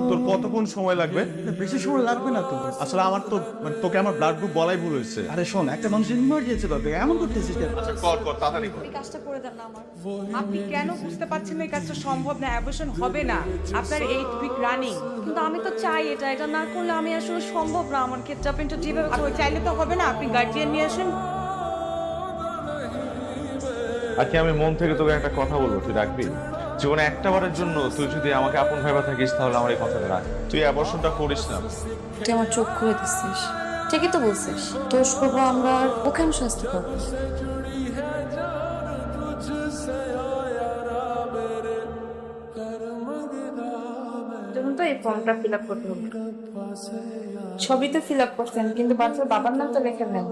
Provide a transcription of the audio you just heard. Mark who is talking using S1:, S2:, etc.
S1: তোর কতক্ষণ সময় লাগবে?
S2: বেশি সময় লাগবে না তো।
S1: আসলে আমার তো তোকে আমার ব্লাড গ্রুপ বলাই ভুল হয়েছে।
S2: আরে শোন, একটা মানুষের ইমার্জেন্সি পাবে, এমন করতেছিস কেন?
S1: আচ্ছা কর তাড়াতাড়ি কর।
S3: এই কাজটা করে দেন না আমার।
S4: আপনি কেন বুঝতে পারছেন না এই কাজটা সম্ভব না, অ্যাবর্শন হবে না, আপনার 8 উইক রানিং।
S3: কিন্তু আমি তো চাই এটা না করলে আমি আসলে সম্ভব না আমার ক্ষেত্রে। আপনি একটু যেভাবে
S4: আপনি চাইলে তো হবে না, আপনি গার্জিয়ান নিয়ে আসেন।
S5: আজকে আমি মন থেকে তোকে একটা কথা বলবো, তুই রাখবি? জীবনে একটা বারের জন্য তুই যদি আমাকে আপন ভাইবা থাকিস তাহলে আমার এই কথাটা রাখ। তুই অ্যাবর্শনটা করিস না।
S3: তুই আমার চোখ খুলে দিচ্ছিস, ঠিকই তো বলছিস। দোষ করবো আমরা, আর ও কেন শাস্তি পাবো?
S6: যখন তো এই ফর্মটা ফিল আপ করতে হবে। ছবি তো ফিল আপ করছেন কিন্তু বাচ্চার বাবার নাম তো লেখেন নাই।